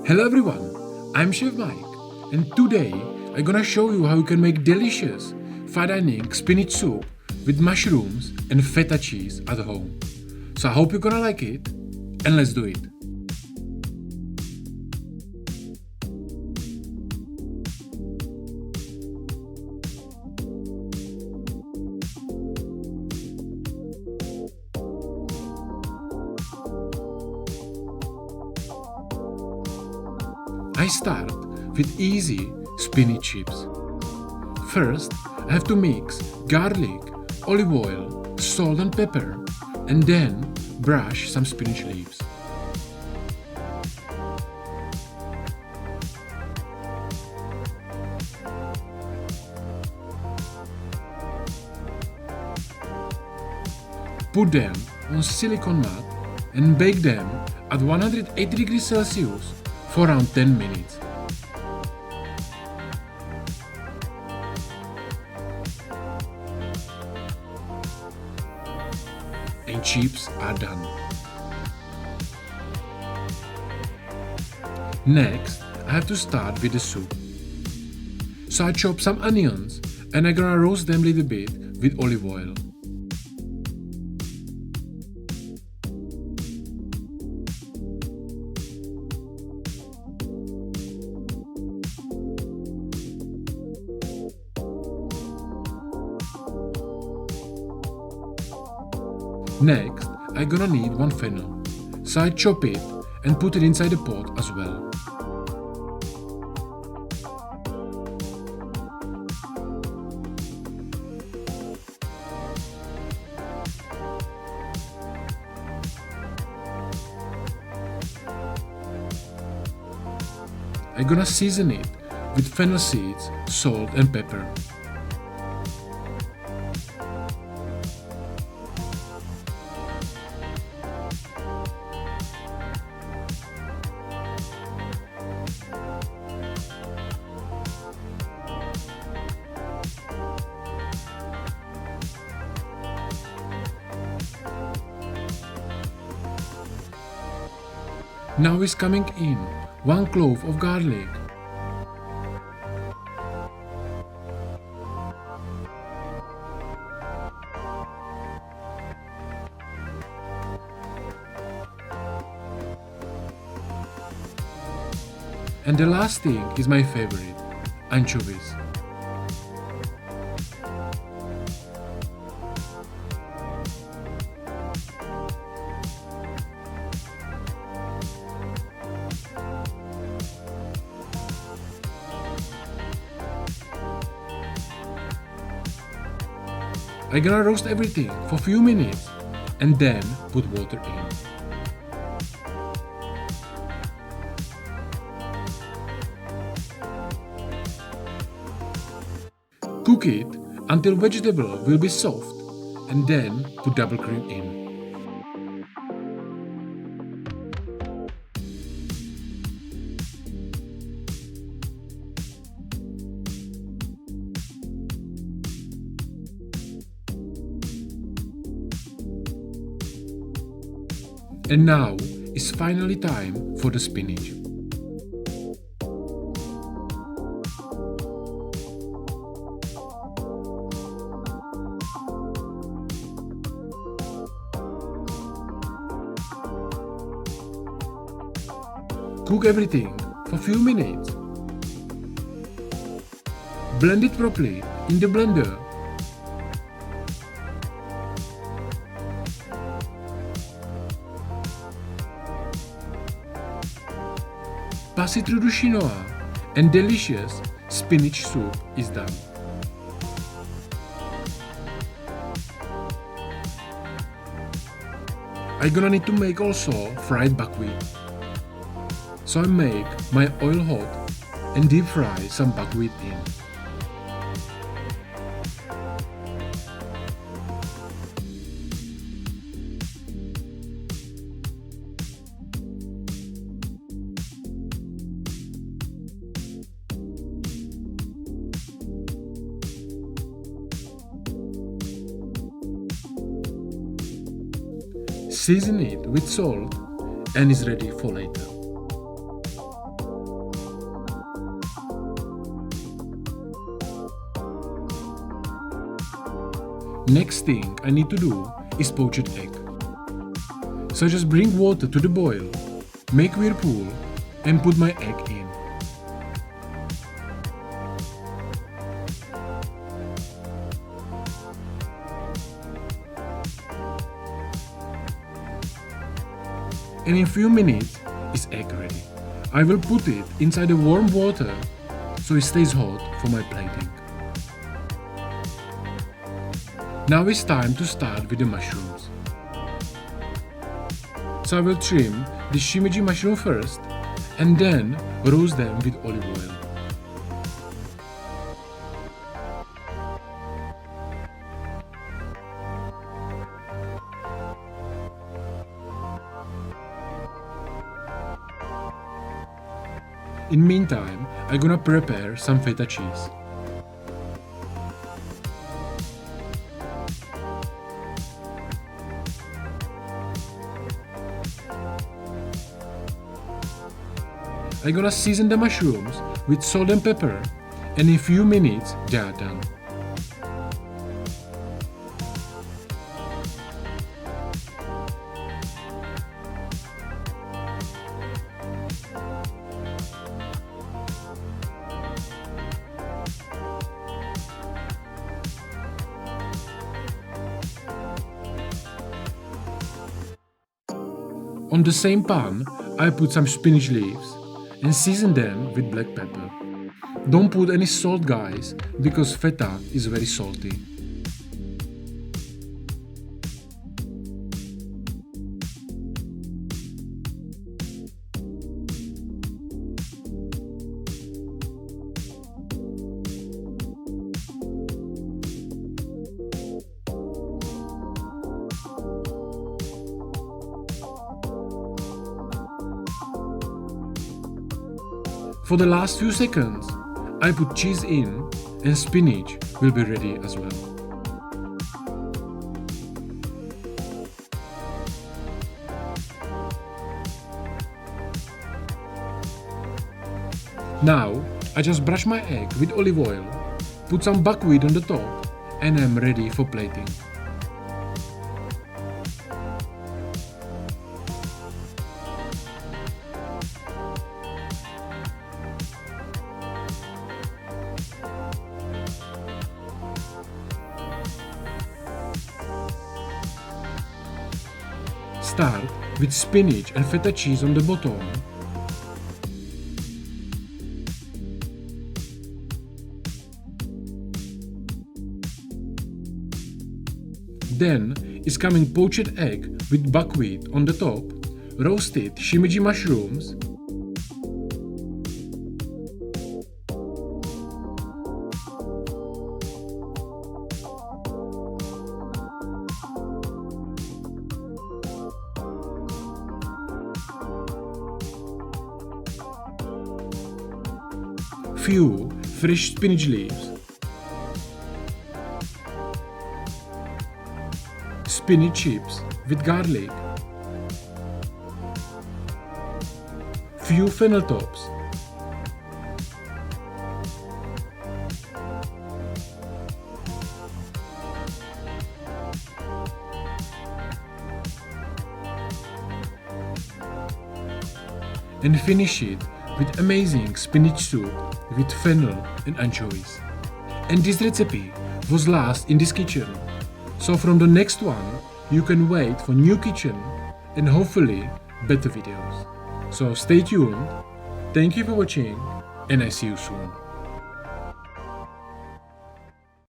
Hello everyone, I'm Chef Majk, and today I'm gonna show you how you can make delicious fine dining spinach soup with mushrooms and feta cheese at home. So I hope you're gonna like it, and let's do it. I start with easy spinach chips. First, I have to mix garlic, olive oil, salt and pepper, and then brush some spinach leaves. Put them on silicone mat and bake them at 180 degrees Celsius for around 10 minutes. And chips are done. Next, I have to start with the soup. So I chop some onions and I'm gonna roast them a little bit with olive oil. Next, I'm gonna need one fennel, so I chop it and put it inside the pot as well. I'm gonna season it with fennel seeds, salt and pepper. Now is coming in 1 clove of garlic, and the last thing is my favorite, anchovies. I'm gonna roast everything for a few minutes and then put water in. Cook it until vegetable will be soft and then put double cream in. And now is finally time for the spinach. Cook everything for a few minutes. Blend it properly in the blender. Pass it through the chinois and delicious spinach soup is done. I'm gonna need to make also fried buckwheat. So I make my oil hot and deep fry some buckwheat in. Season it with salt and is ready for later. Next thing I need to do is poached egg. So I just bring water to the boil, make whirlpool and put my egg in. And in a few minutes, it's egg ready. I will put it inside the warm water so it stays hot for my plating. Now it's time to start with the mushrooms. So I will trim the shimeji mushroom first and then roast them with olive oil. In meantime, I'm gonna prepare some feta cheese. I'm gonna season the mushrooms with salt and pepper, and in a few minutes they are done. On the same pan, I put some spinach leaves and season them with black pepper. Don't put any salt, guys, because feta is very salty. For the last few seconds, I put cheese in and spinach will be ready as well. Now, I just brush my egg with olive oil, put some buckwheat on the top, and I'm ready for plating. Start with spinach and feta cheese on the bottom. Then is coming poached egg with buckwheat on the top, roasted shimeji mushrooms, few fresh spinach leaves, spinach chips with garlic, few fennel tops, and finish it with amazing spinach soup with fennel and anchovies. And this recipe was last in this kitchen, so from the next one you can wait for new kitchen and hopefully better videos. So stay tuned, thank you for watching and I see you soon.